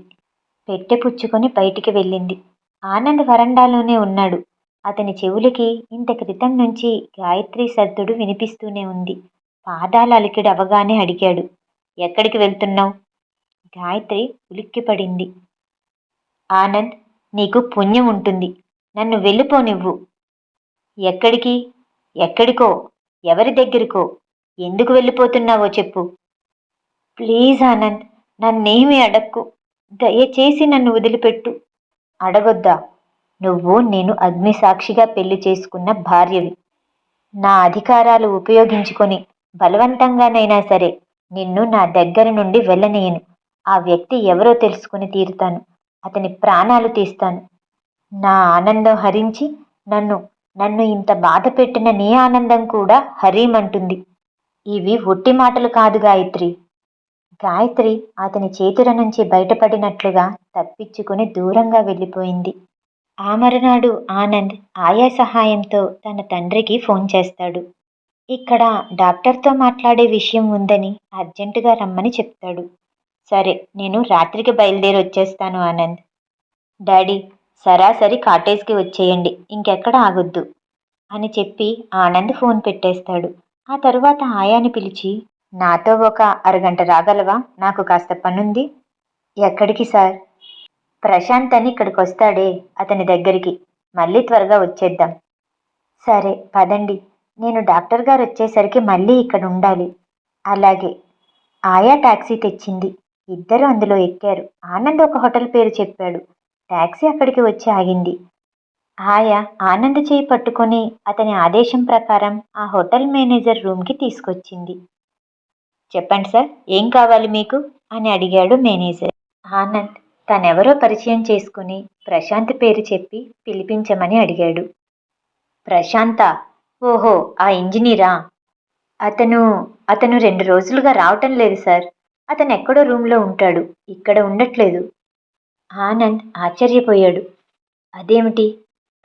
పెట్టె పుచ్చుకొని బయటికి వెళ్ళింది. ఆనంద్ వరండాలోనే ఉన్నాడు. అతని చెవులకి ఇంత క్రితం నుంచి గాయత్రి సద్దుడు వినిపిస్తూనే ఉంది. పాదాల అలికిడి అవగానే అడిగాడు, ఎక్కడికి వెళ్తున్నావు? గాయత్రి ఉలిక్కిపడింది. ఆనంద్, నీకు పుణ్యం ఉంటుంది. నన్ను వెళ్ళిపోనివ్వు. ఎక్కడికి? ఎక్కడికో? ఎవరి దగ్గరికో? ఎందుకు వెళ్ళిపోతున్నావో చెప్పు. ప్లీజ్ ఆనంద్, నన్నేమీ అడక్కు. దయచేసి నన్ను వదిలిపెట్టు. అడగొద్దా? నువ్వు నేను అగ్నిసాక్షిగా పెళ్లి చేసుకున్న భార్యవి. నా అధికారాలు ఉపయోగించుకొని బలవంతంగానైనా సరే నిన్ను నా దగ్గర నుండి వెళ్ళనీయను. ఆ వ్యక్తి ఎవరో తెలుసుకుని తీరుతాను. అతని ప్రాణాలు తీస్తాను. నా ఆనందం హరించి నన్ను నన్ను ఇంత బాధ పెట్టిన నీ ఆనందం కూడా హరీమంటుంది. ఇవి ఒట్టి మాటలు కాదు గాయత్రి. గాయత్రి అతని చేతుల నుంచి బయటపడినట్లుగా తప్పించుకుని దూరంగా వెళ్ళిపోయింది. ఆ మరునాడు ఆనంద్ ఆయా సహాయంతో తన తండ్రికి ఫోన్ చేస్తాడు. ఇక్కడ డాక్టర్తో మాట్లాడే విషయం ఉందని అర్జెంటుగా రమ్మని చెప్తాడు. సరే, నేను రాత్రికి బయలుదేరి వచ్చేస్తాను ఆనంద్. డాడీ, సరాసరి కాటేజ్కి వచ్చేయండి, ఇంకెక్కడ ఆగొద్దు అని చెప్పి ఆనంద్ ఫోన్ పెట్టేస్తాడు. ఆ తరువాత ఆయాని పిలిచి, నాతో ఒక అరగంట రాగలవా? నాకు కాస్త పనుంది. ఎక్కడికి సార్? ప్రశాంత్ అని ఇక్కడికి వస్తాడే, అతని దగ్గరికి. మళ్ళీ త్వరగా వచ్చేద్దాం. సరే పదండి. నేను డాక్టర్ గారు వచ్చేసరికి మళ్ళీ ఇక్కడ ఉండాలి. అలాగే. ఆయా టాక్సీ తెచ్చింది. ఇద్దరు అందులో ఎక్కారు. ఆనంద్ ఒక హోటల్ పేరు చెప్పాడు. టాక్సీ అక్కడికి వచ్చి ఆగింది. ఆయా ఆనంద్ చేయి పట్టుకొని అతని ఆదేశం ప్రకారం ఆ హోటల్ మేనేజర్ రూమ్కి తీసుకొచ్చింది. చెప్పండి సార్, ఏం కావాలి మీకు అని అడిగాడు మేనేజర్. ఆనంద్ తనెవరో పరిచయం చేసుకుని ప్రశాంత్ పేరు చెప్పి పిలిపించమని అడిగాడు. ప్రశాంత? ఓహో, ఆ ఇంజనీరా? అతను అతను 2 రోజులుగా రావటం లేదు సార్. అతను ఎక్కడో రూంలో ఉంటాడు, ఇక్కడ ఉండట్లేదు. ఆనంద్ ఆశ్చర్యపోయాడు. అదేమిటి?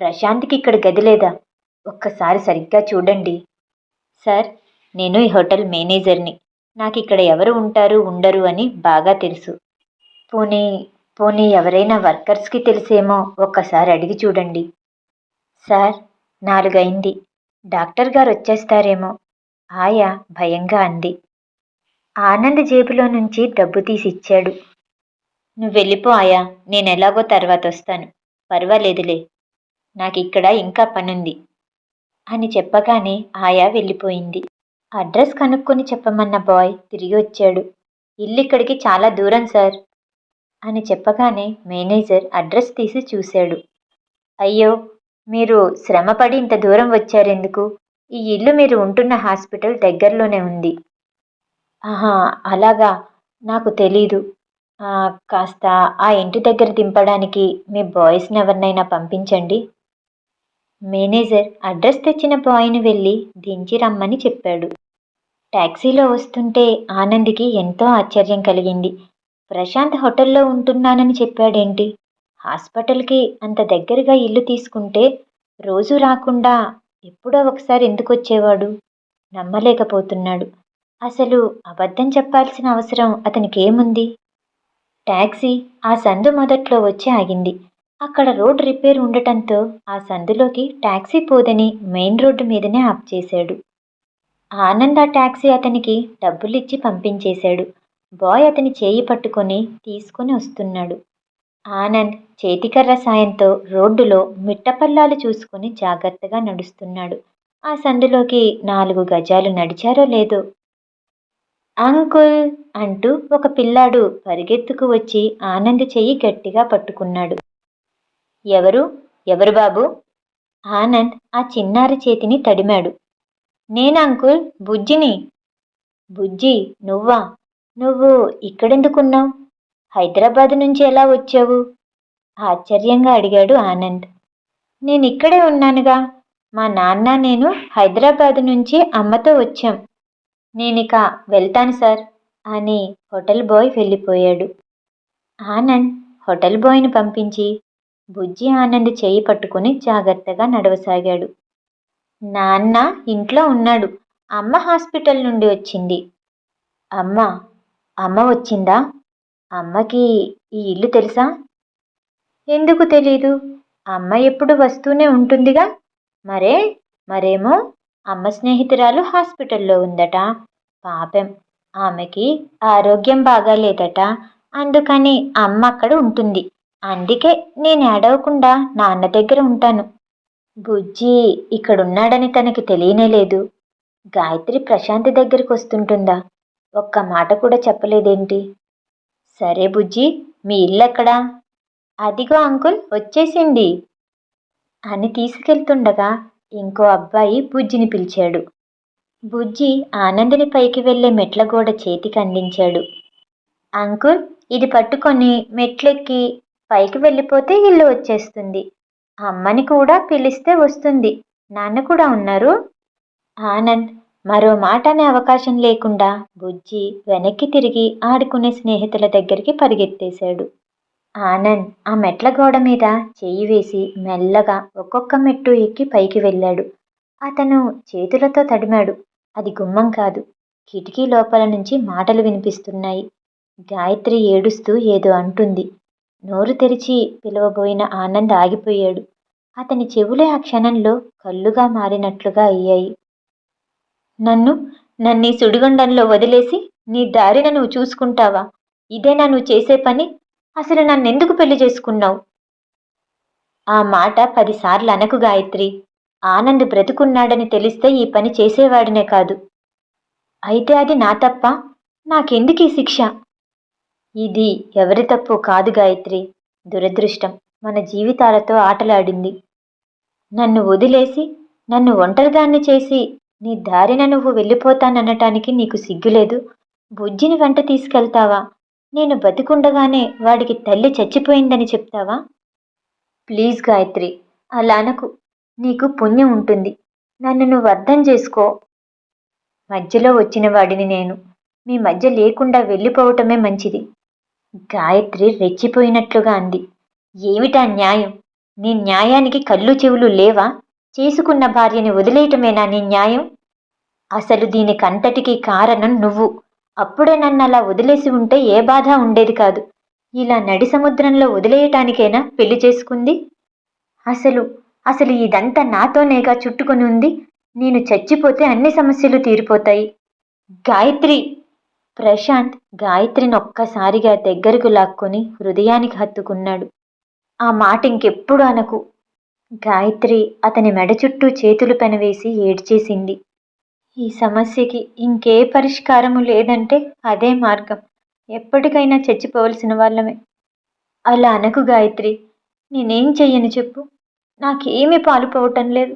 ప్రశాంత్కి ఇక్కడ గది లేదా? ఒక్కసారి సరిగ్గా చూడండి. సార్, నేను ఈ హోటల్ మేనేజర్ని. నాకిక్కడ ఎవరు ఉంటారు ఉండరు అని బాగా తెలుసు. పోనీ పోనీ ఎవరైనా వర్కర్స్కి తెలిసేమో ఒక్కసారి అడిగి చూడండి. సార్, 4 అయింది. డాక్టర్ గారు వచ్చేస్తారేమో, ఆయా భయంగా అంది. ఆనంద్ జేబులో నుంచి డబ్బు తీసిచ్చాడు. నువ్వెళ్ళిపో ఆయా, నేనెలాగో తర్వాత వస్తాను. పర్వాలేదులే, నాకిక్కడ ఇంకా పనుంది అని చెప్పగానే ఆయా వెళ్ళిపోయింది. అడ్రస్ కనుక్కొని చెప్పమన్న బాయ్ తిరిగి వచ్చాడు. ఇల్లిక్కడికి చాలా దూరం సార్ అని చెప్పగానే మేనేజర్ అడ్రస్ తీసి చూశాడు. అయ్యో, మీరు శ్రమపడి ఇంత దూరం వచ్చారెందుకు? ఈ ఇల్లు మీరు ఉంటున్న హాస్పిటల్ దగ్గరలోనే ఉంది. ఆహా, అలాగా, నాకు తెలీదు. కాస్త ఆ ఇంటి దగ్గర దింపడానికి మీ బాయ్స్ని ఎవరినైనా పంపించండి. మేనేజర్ అడ్రస్ తెచ్చిన బాయ్ని వెళ్ళి దించి రమ్మని చెప్పాడు. టాక్సీలో వస్తుంటే ఆనంద్కి ఎంతో ఆశ్చర్యం కలిగింది. ప్రశాంత్ హోటల్లో ఉంటున్నానని చెప్పాడేంటి? హాస్పిటల్కి అంత దగ్గరగా ఇల్లు తీసుకుంటే రోజు రాకుండా ఎప్పుడో ఒకసారి ఎందుకు వచ్చేవాడు? నమ్మలేకపోతున్నాడు. అసలు అబద్ధం చెప్పాల్సిన అవసరం అతనికేముంది? టాక్సీ ఆ సందు మొదట్లో వచ్చి ఆగింది. అక్కడ రోడ్ రిపేర్ ఉండటంతో ఆ సందులోకి టాక్సీ పోదని మెయిన్ రోడ్డు మీదనే ఆప్ చేశాడు. ఆనంద్ ఆ టాక్సీ అతనికి డబ్బులిచ్చి పంపించేశాడు. బాయ్ అతని చేయి పట్టుకొని తీసుకుని వస్తున్నాడు. ఆనంద్ చేతికర్ర సాయంతో రోడ్డులో మిట్టపల్లాలు చూసుకుని జాగ్రత్తగా నడుస్తున్నాడు. ఆ సందులోకి 4 గజాలు నడిచారో లేదో, అంకుల్ అంటూ ఒక పిల్లాడు పరిగెత్తుకు వచ్చి ఆనంద్ చెయ్యి గట్టిగా పట్టుకున్నాడు. ఎవరు ఎవరు బాబు? ఆనంద్ ఆ చిన్నారి చేతిని తడిమాడు. నేను అంకుల్, బుజ్జిని. బుజ్జి, నువ్వా? నువ్వు ఇక్కడెందుకున్నావు? హైదరాబాద్ నుంచి ఎలా వచ్చావు? ఆశ్చర్యంగా అడిగాడు ఆనంద్. నేనిక్కడే ఉన్నానుగా. మా నాన్న నేను హైదరాబాద్ నుంచి అమ్మతో వచ్చాం. నేనిక వెళ్తాను సార్ అని హోటల్ బాయ్ వెళ్ళిపోయాడు. ఆనంద్ హోటల్ బాయ్ని పంపించి బుజ్జి ఆనంద్ చేయి పట్టుకుని జాగ్రత్తగా నడవసాగాడు. నాన్న ఇంట్లో ఉన్నాడు. అమ్మ హాస్పిటల్ నుండి వచ్చింది. అమ్మ అమ్మ వచ్చిందా? అమ్మకి ఈ ఇల్లు తెలుసా? ఎందుకు తెలీదు? అమ్మ ఎప్పుడు వస్తూనే ఉంటుందిగా. మరేమో అమ్మ స్నేహితురాలు హాస్పిటల్లో ఉందట. పాపం, ఆమెకి ఆరోగ్యం బాగాలేదట. అందుకని అమ్మ అక్కడ ఉంటుంది. అందుకే నేను ఏడవకుండా నాన్న దగ్గర ఉంటాను. బుజ్జి ఇక్కడున్నాడని తనకి తెలియనేలేదు. గాయత్రి ప్రశాంత్ దగ్గరికి వస్తుంటుందా? ఒక్క మాట కూడా చెప్పలేదేంటి? సరే బుజ్జి, మీ ఇల్లెక్కడా? అదిగో అంకుల్ వచ్చేసింది అని తీసుకెళ్తుండగా ఇంకో అబ్బాయి బుజ్జిని పిలిచాడు. బుజ్జి ఆనందిని పైకి వెళ్లే మెట్ల గోడ చేతికి అందించాడు. అంకుల్, ఇది పట్టుకొని మెట్లెక్కి పైకి వెళ్ళిపోతే ఇల్లు వచ్చేస్తుంది. అమ్మని కూడా పిలిస్తే వస్తుంది. నాన్న కూడా ఉన్నారు. ఆనంద్ మరో మాట అనే అవకాశం లేకుండా బుజ్జి వెనక్కి తిరిగి ఆడుకునే స్నేహితుల దగ్గరికి పరిగెత్తేశాడు. ఆనంద్ ఆ మెట్ల గోడ మీద చెయ్యి వేసి మెల్లగా ఒక్కొక్క మెట్టు ఎక్కి పైకి వెళ్ళాడు. అతను చేతులతో తడిమాడు. అది గుమ్మం కాదు, కిటికీ లోపల నుంచి మాటలు వినిపిస్తున్నాయి. గాయత్రి ఏడుస్తూ ఏదో అంటుంది. నోరు తెరిచి పిలవబోయిన ఆనంద్ ఆగిపోయాడు. అతని చెవులే ఆ క్షణంలో కళ్ళుగా మారినట్లుగా అయ్యాయి. నన్ను ఈ సుడిగుండంలో వదిలేసి నీ దారిన నువ్వు చూసుకుంటావా? ఇదేనా నువ్వు చేసే పని? అసలు నన్నెందుకు పెళ్లి చేసుకున్నావు? ఆ మాట 10 సార్లు అనకు గాయత్రి. ఆనంద్ బ్రతుకున్నాడని తెలిస్తే ఈ పని చేసేవాడినే కాదు. అయితే అది నా తప్ప? నాకెందుకీ శిక్ష? ఇది ఎవరి తప్పు కాదు గాయత్రి. దురదృష్టం మన జీవితాలతో ఆటలాడింది. నన్ను వదిలేసి, నన్ను ఒంటరిదాన్ని చేసి నీ దారిన నువ్వు వెళ్ళిపోతాననటానికి నీకు సిగ్గులేదు? బుజ్జిని వెంట తీసుకెళ్తావా? నేను బతికుండగానే వాడికి తల్లి చచ్చిపోయిందని చెప్తావా? ప్లీజ్ గాయత్రి, అలా అనకు. నీకు పుణ్యం ఉంటుంది. నన్ను నువ్వు అర్థం చేసుకో. మధ్యలో వచ్చిన వాడిని నేను. మీ మధ్య లేకుండా వెళ్ళిపోవటమే మంచిది. గాయత్రి రెచ్చిపోయినట్లుగా అంది. ఏమిటా న్యాయం? నీ న్యాయానికి కళ్ళు చెవులు లేవా? చేసుకున్న భార్యని వదిలేయటమేనా నీ న్యాయం? అసలు దీనికంతటికీ కారణం నువ్వు. అప్పుడే నన్ను అలా వదిలేసి ఉంటే ఏ బాధ ఉండేది కాదు. ఇలా నడి సముద్రంలో వదిలేయటానికేనా పెళ్లి చేసుకుంది? అసలు అసలు ఇదంతా నాతోనేగా చుట్టుకొని ఉంది. నేను చచ్చిపోతే అన్ని సమస్యలు తీరిపోతాయి. గాయత్రి! ప్రశాంత్ గాయత్రిని ఒక్కసారిగా దగ్గరకు లాక్కొని హృదయానికి హత్తుకున్నాడు. ఆ మాట ఇంకెప్పుడు అనకు. గాయత్రి అతని మెడ చుట్టూ చేతులు పెనవేసి ఏడ్చేసింది. ఈ సమస్యకి ఇంకే పరిష్కారము లేదంటే అదే మార్గం. ఎప్పటికైనా చచ్చిపోవలసిన వాళ్ళమే. అలా అనకు గాయత్రి. నేనేం చెయ్యను చెప్పు. నాకేమీ పాలుపోవటం లేదు.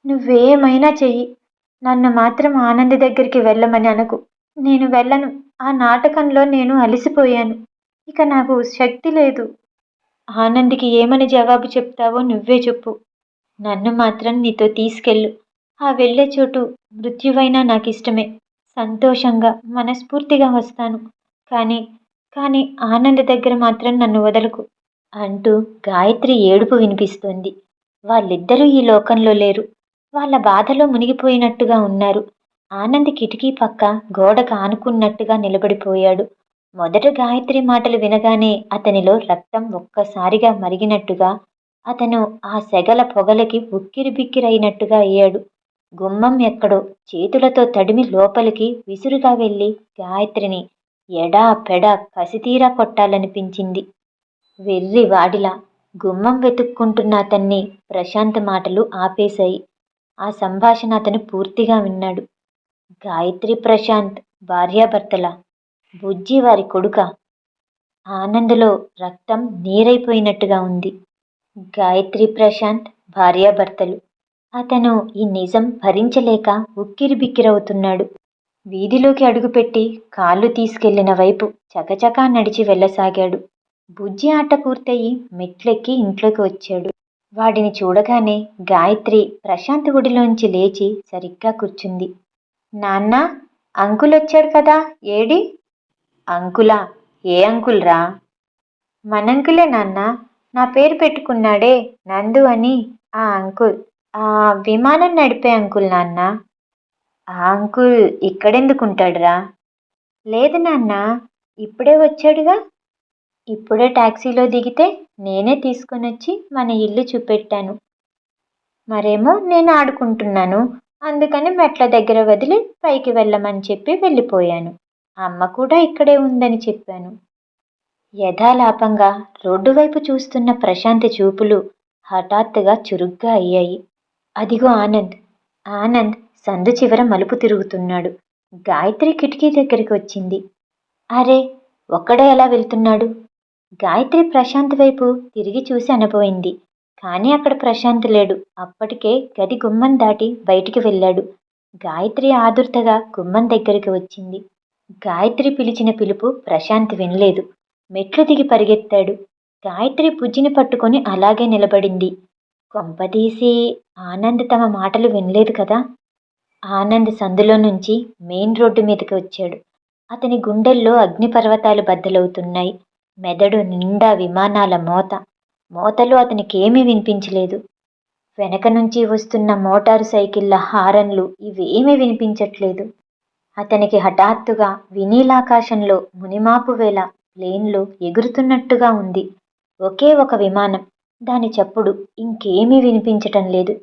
నువ్వేమైనా చెయ్యి. నన్ను మాత్రం ఆనంద్ దగ్గరికి వెళ్ళమని అనకు. నేను వెళ్ళను. ఆ నాటకంలో నేను అలసిపోయాను. ఇక నాకు శక్తి లేదు. ఆనంద్కి ఏమని జవాబు చెప్తావో నువ్వే చెప్పు. నన్ను మాత్రం నీతో తీసుకెళ్ళు. ఆ వెళ్ళే చోటు మృత్యువైనా నాకిష్టమే. సంతోషంగా మనస్ఫూర్తిగా వస్తాను. కానీ కానీ ఆనంద్ దగ్గర మాత్రం నన్ను వదలకు అంటూ గాయత్రి ఏడుపు వినిపిస్తోంది. వాళ్ళిద్దరూ ఈ లోకంలో లేరు. వాళ్ళ బాధలో మునిగిపోయినట్టుగా ఉన్నారు. ఆనంద్ కిటికీ పక్క గోడకు ఆనుకున్నట్టుగా నిలబడిపోయాడు. మొదట గాయత్రి మాటలు వినగానే అతనిలో రక్తం ఒక్కసారిగా మరిగినట్టుగా, అతను ఆ సెగల పొగలకి ఉక్కిరిబిక్కిరైనట్టుగా అయ్యాడు. గుమ్మం ఎక్కడో చేతులతో తడిమి లోపలికి విసురుగా వెళ్ళి గాయత్రిని ఎడా పెడా కసితీరా కొట్టాలనిపించింది. వెర్రి వాడిలా గుమ్మం వెతుక్కుంటున్న అతన్ని ప్రశాంత్ మాటలు ఆపేశాయి. ఆ సంభాషణ అతను పూర్తిగా విన్నాడు. గాయత్రి ప్రశాంత్ భార్యాభర్తల? బుజ్జి వారి కొడుక? ఆనందులో రక్తం నీరైపోయినట్టుగా ఉంది. గాయత్రి ప్రశాంత్ భార్యాభర్తలు. అతను ఈ నిజం భరించలేక ఉక్కిరిబిక్కిరవుతున్నాడు. వీధిలోకి అడుగుపెట్టి కాళ్ళు తీసుకెళ్లిన వైపు చకచకా నడిచి వెళ్ళసాగాడు. బుజ్జి ఆట పూర్తయి మెట్లెక్కి ఇంట్లోకి వచ్చాడు. వాడిని చూడగానే గాయత్రి ప్రశాంత్ ఒడిలోంచి లేచి సరిగ్గా కూర్చుంది. నాన్నా, అంకుల్ వచ్చాడు కదా, ఏడి? అంకులా? ఏ అంకుల్ రా? మనంకులే నాన్న. నా పేరు పెట్టుకున్నాడే, నందు అని. ఆ అంకుల్. ఆ విమానం నడిపే అంకుల్ నాన్న. ఆ అంకుల్ ఇక్కడెందుకుంటాడురా? లేదు నాన్న, ఇప్పుడే వచ్చాడుగా. ఇప్పుడే టాక్సీలో దిగితే నేనే తీసుకొనొచ్చి మన ఇల్లు చూపెట్టాను. మరేమో నేను ఆడుకుంటున్నాను, అందుకని మెట్ల దగ్గర వదిలి పైకి వెళ్ళమని చెప్పి వెళ్ళిపోయాను. అమ్మ కూడా ఇక్కడే ఉందని చెప్పాను. యథాలాపంగా రోడ్డు వైపు చూస్తున్న ప్రశాంతి చూపులు హఠాత్తుగా చురుగ్గా అయ్యాయి. అదిగో ఆనంద్. ఆనంద్ సందు చివర మలుపు తిరుగుతున్నాడు. గాయత్రి కిటికీ దగ్గరికి వచ్చింది. అరే, ఒక్కడే ఎలా వెళ్తున్నాడు? గాయత్రి ప్రశాంత్ వైపు తిరిగి చూసి అనబోయింది. కానీ అక్కడ ప్రశాంత్ లేడు. అప్పటికే గది గుమ్మం దాటి బయటికి వెళ్ళాడు. గాయత్రి ఆదుర్తగా గుమ్మం దగ్గరికి వచ్చింది. గాయత్రి పిలిచిన పిలుపు ప్రశాంత్ వినలేదు. మెట్లు దిగి పరిగెత్తాడు. గాయత్రి బుజ్జిని పట్టుకొని అలాగే నిలబడింది. కొంపదీసి ఆనంద్ తమ మాటలు వినలేదు కదా? ఆనంద్ సందులో నుంచి మెయిన్ రోడ్డు మీదకి వచ్చాడు. అతని గుండెల్లో అగ్నిపర్వతాలు బద్దలవుతున్నాయి. మెదడు నిండా విమానాల మోత. మోతలో అతనికేమీ వినిపించలేదు. వెనక నుంచి వస్తున్న మోటారు సైకిళ్ల హారన్లు ఇవేమీ వినిపించట్లేదు. అతనికి హఠాత్తుగా వినీలాకాశంలో మునిమాపు వేళ ప్లేన్లు ఎగురుతున్నట్టుగా ఉంది. ఒకే ఒక విమానం. దాని చప్పుడు ఇంకేమీ వినిపించటం లేదు.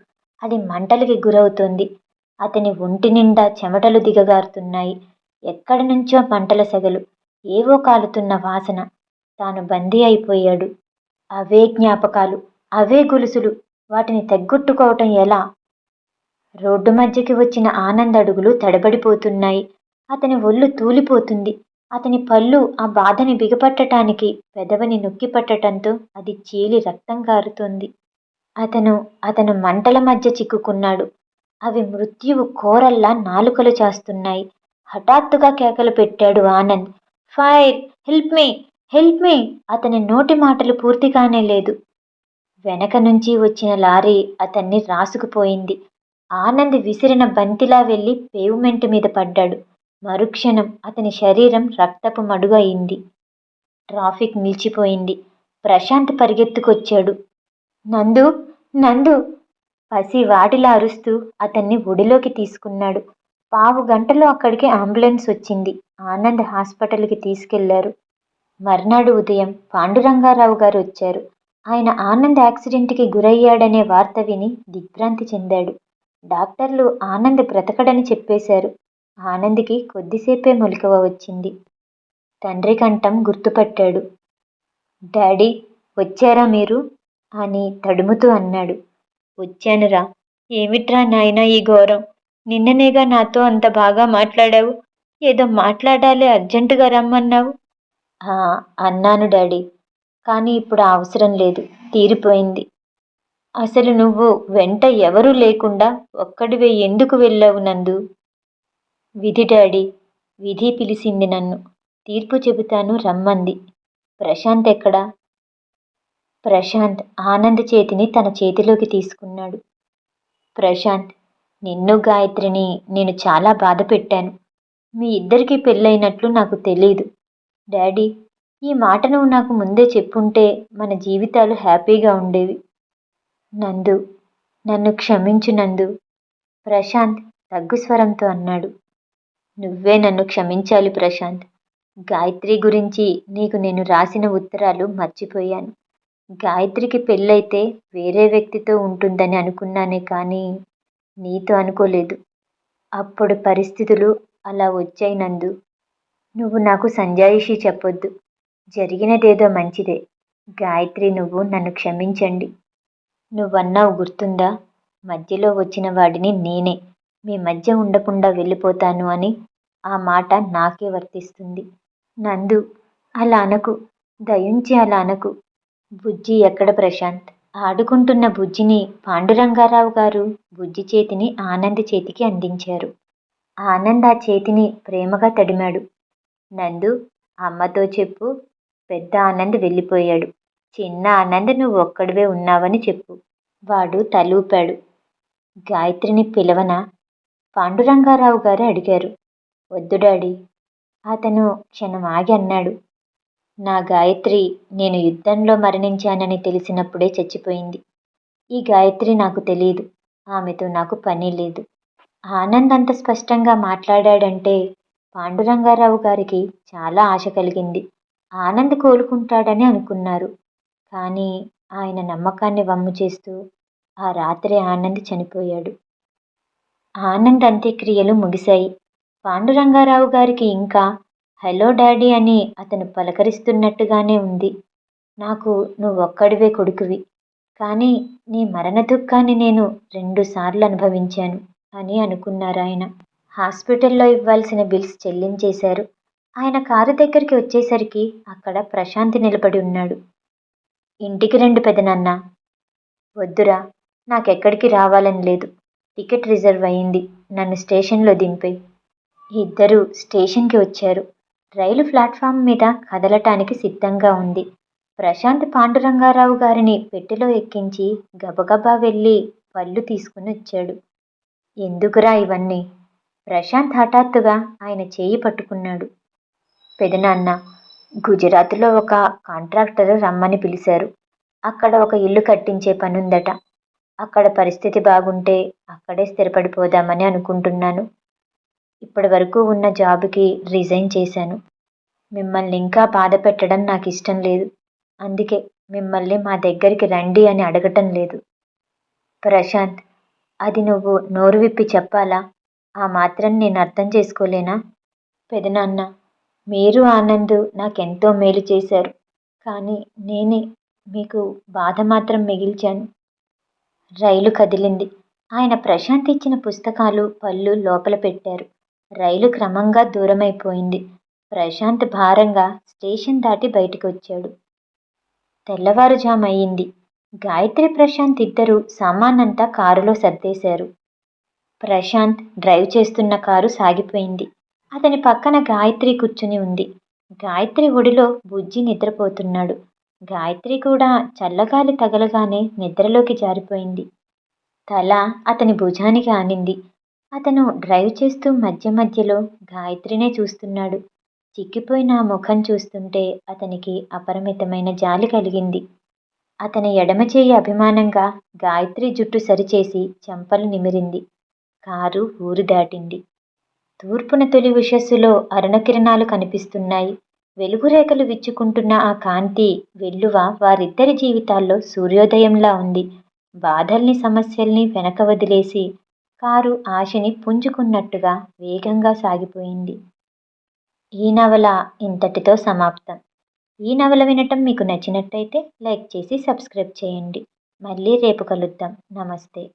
అది మంటలకి గురవుతోంది. అతని ఒంటి నిండా చెమటలు దిగగారుతున్నాయి. ఎక్కడి నుంచో మంటల సెగలు, ఏవో కాలుతున్న వాసన. తాను బందీ అయిపోయాడు. అవే జ్ఞాపకాలు, అవే గొలుసులు. వాటిని తెగ్గొట్టుకోవటం ఎలా? రోడ్డు మధ్యకి వచ్చిన ఆనంద్ అడుగులు తడబడిపోతున్నాయి. అతని ఒళ్ళు తూలిపోతుంది. అతని పళ్ళు ఆ బాధని బిగపట్టటానికి పెదవిని నొక్కి పట్టడంతో అది చీలి రక్తం కారుతోంది. అతను మంటల మధ్య చిక్కుకున్నాడు. అవి మృత్యువు కోరల్లా నాలుకలు చాస్తున్నాయి. హఠాత్తుగా కేకలు పెట్టాడు Anand. Fire! Help me! Help me! అతని నోటి మాటలు పూర్తి కానే లేదు. వెనక నుంచి వచ్చిన లారీ అతన్ని రాసుకుపోయింది. ఆనంద్ విసిరిన బంతిలా వెళ్ళి పేవ్మెంట్ మీద పడ్డాడు. మరుక్షణం అతని శరీరం రక్తపు మడుగు అయింది. ట్రాఫిక్ నిలిచిపోయింది. ప్రశాంత్ పరిగెత్తుకొచ్చాడు. నందు! నందు! పసి వాడిలా అరుస్తూ అతన్ని ఒడిలోకి తీసుకున్నాడు. పావు గంటలో అక్కడికి అంబులెన్స్ వచ్చింది. ఆనంద్ హాస్పిటల్కి తీసుకెళ్లారు. మర్నాడు ఉదయం పాండురంగారావు గారు వచ్చారు. ఆయన ఆనంద్ యాక్సిడెంట్కి గురయ్యాడనే వార్త విని దిగ్భ్రాంతి చెందాడు. డాక్టర్లు ఆనంద్ బ్రతకడని చెప్పేశారు. ఆనంద్కి కొద్దిసేపే మెలకువ వచ్చింది. తండ్రి కంఠం గుర్తుపట్టాడు. డాడీ, వచ్చారా మీరు అని తడుముతూ అన్నాడు. వచ్చానురా. ఏమిట్రా నాయనా ఈ ఘోరం? నిన్ననేగా నాతో అంత బాగా మాట్లాడావు. ఏదో మాట్లాడాలి అర్జెంటుగా రమ్మన్నావు. అన్నాను డాడీ, కానీ ఇప్పుడు ఆ అవసరం లేదు, తీరిపోయింది. అసలు నువ్వు వెంట ఎవరూ లేకుండా ఒక్కడివే ఎందుకు వెళ్ళావు నందు? విధి డాడీ, విధి పిలిచింది నన్ను. తీర్పు చెబుతాను రమ్మంది. ప్రశాంత్ ఎక్కడా? ప్రశాంత్ ఆనంద్ చేతిని తన చేతిలోకి తీసుకున్నాడు. ప్రశాంత్, నిన్ను గాయత్రిని నేను చాలా బాధ పెట్టాను. మీ ఇద్దరికీ పెళ్ళైనట్లు నాకు తెలీదు. డాడీ, ఈ మాట నువ్వు నాకు ముందే చెప్పుంటే మన జీవితాలు హ్యాపీగా ఉండేవి. నందు, నన్ను క్షమించు నందు, ప్రశాంత్ తగ్గు స్వరంతో అన్నాడు. నువ్వే నన్ను క్షమించాలి ప్రశాంత్. గాయత్రి గురించి నీకు నేను రాసిన ఉత్తరాలు మర్చిపోయాను. గాయత్రికి పెళ్ళైతే వేరే వ్యక్తితో ఉంటుందని అనుకున్నానే కానీ నీతో అనుకోలేదు. అప్పుడు పరిస్థితులు అలా వచ్చాయి నందు. నువ్వు నాకు సంజాయిషి చెప్పొద్దు. జరిగినదేదో మంచిదే. గాయత్రి, నువ్వు నన్ను క్షమించండి. నువ్వన్నావు గుర్తుందా? మధ్యలో వచ్చిన వాడిని నేనే, మీ మధ్య ఉండకుండా వెళ్ళిపోతాను అని. ఆ మాట నాకే వర్తిస్తుంది. నందు, అలా అనకు, దయుంచి అలా అనకు. బుజ్జి ఎక్కడ ప్రశాంత్? ఆడుకుంటున్న బుజ్జిని పాండురంగారావు గారు బుజ్జి చేతిని ఆనంద్ చేతికి అందించారు. ఆనంద్ ఆ చేతిని ప్రేమగా తడిమాడు. నందు, అమ్మతో చెప్పు, పెద్ద ఆనంద్ వెళ్ళిపోయాడు. చిన్న ఆనంద్ నువ్వు ఒక్కడివే ఉన్నావని చెప్పు. వాడు తలూపాడు. గాయత్రిని పిలవనా? పాండురంగారావు గారు అడిగారు. వద్దు డాడీ. అతను క్షణం ఆగి అన్నాడు. నా గాయత్రి నేను యుద్ధంలో మరణించానని తెలిసినప్పుడే చచ్చిపోయింది. ఈ గాయత్రి నాకు తెలీదు. ఆమెతో నాకు పని లేదు. ఆనంద్ అంత స్పష్టంగా మాట్లాడాడంటే పాండురంగారావు గారికి చాలా ఆశ కలిగింది. ఆనంద్ కోలుకుంటాడని అనుకున్నారు. కానీ ఆయన నమ్మకాన్ని వమ్ము చేస్తూ ఆ రాత్రి ఆనంద్ చనిపోయాడు. ఆనంద్ అంత్యక్రియలు ముగిశాయి. పాండురంగారావు గారికి ఇంకా హలో డాడీ అని అతను పలకరిస్తున్నట్టుగానే ఉంది. నాకు నువ్వొక్కడివే కొడుకువి, కానీ నీ మరణ దుఃఖాన్ని నేను 2 సార్లు అనుభవించాను అని అనుకున్నారాయన. హాస్పిటల్లో ఇవ్వాల్సిన బిల్స్ చెల్లించేశారు. ఆయన కారు దగ్గరికి వచ్చేసరికి అక్కడ ప్రశాంత్ నిలబడి ఉన్నాడు. ఇంటికి రండి పెదనాన్న. వద్దురా, నాకెక్కడికి రావాలని లేదు. టికెట్ రిజర్వ్ అయింది. నన్ను స్టేషన్లో దింపేయ్. ఇద్దరూ స్టేషన్కి వచ్చారు. రైలు ప్లాట్ఫామ్ మీద కదలటానికి సిద్ధంగా ఉంది. ప్రశాంత్ పాండురంగారావు గారిని పెట్టెలో ఎక్కించి గబగబా వెళ్ళి పళ్ళు తీసుకుని వచ్చాడు. ఎందుకురా ఇవన్నీ? ప్రశాంత్ హఠాత్తుగా ఆయన చేయి పట్టుకున్నాడు. పెదనాన్న, గుజరాత్లో ఒక కాంట్రాక్టర్ రమ్మని పిలిచారు. అక్కడ ఒక ఇల్లు కట్టించే పనుందట. అక్కడ పరిస్థితి బాగుంటే అక్కడే స్థిరపడిపోదామని అనుకుంటున్నాను. ఇప్పటి వరకు ఉన్న జాబ్కి రిజైన్ చేశాను. మిమ్మల్ని ఇంకా బాధ పెట్టడం నాకు ఇష్టం లేదు. అందుకే మిమ్మల్ని మా దగ్గరికి రండి అని అడగటం లేదు. ప్రశాంత్, అది నువ్వు నోరు విప్పి చెప్పాలా? ఆ మాత్రం నేను అర్థం చేసుకోలేనా? పెదనాన్న, మీరు ఆనంద్ నాకెంతో మేలు చేశారు. కానీ నేనే మీకు బాధ మాత్రం మిగిల్చాను. రైలు కదిలింది. ఆయన ప్రశాంత్ ఇచ్చిన పుస్తకాలు పళ్ళు లోపల పెట్టారు. రైలు క్రమంగా దూరమైపోయింది. ప్రశాంత్ భారంగా స్టేషన్ దాటి బయటికి వచ్చాడు. తెల్లవారుజాము అయింది. గాయత్రి ప్రశాంత్ ఇద్దరూ సామానంతా కారులో సర్దేశారు. ప్రశాంత్ డ్రైవ్ చేస్తున్న కారు సాగిపోయింది. అతని పక్కన గాయత్రి కూర్చుని ఉంది. గాయత్రి ఒడిలో బుజ్జి నిద్రపోతున్నాడు. గాయత్రి కూడా చల్లగాలి తగలగానే నిద్రలోకి జారిపోయింది. తల అతని భుజానికి ఆనింది. అతను డ్రైవ్ చేస్తూ మధ్య మధ్యలో గాయత్రినే చూస్తున్నాడు. చిక్కిపోయిన ఆ ముఖం చూస్తుంటే అతనికి అపరిమితమైన జాలి కలిగింది. అతని ఎడమ చెయ్యి అభిమానంగా గాయత్రి జుట్టు సరిచేసి చెంపలు నిమిరింది. కారు ఊరు దాటింది. తూర్పున తొలి ఉషస్సులో అరుణకిరణాలు కనిపిస్తున్నాయి. వెలుగురేఖలు విచ్చుకుంటున్న ఆ కాంతి వెల్లువ వారిద్దరి జీవితాల్లో సూర్యోదయంలా ఉంది. బాధల్ని సమస్యల్ని వెనక వదిలేసి కారు ఆశని పుంజుకున్నట్టుగా వేగంగా సాగిపోయింది. ఈ నవల ఇంతటితో సమాప్తం. ఈ నవల వినటం మీకు నచ్చినట్టయితే లైక్ చేసి సబ్స్క్రైబ్ చేయండి. మళ్ళీ రేపు కలుద్దాం. నమస్తే.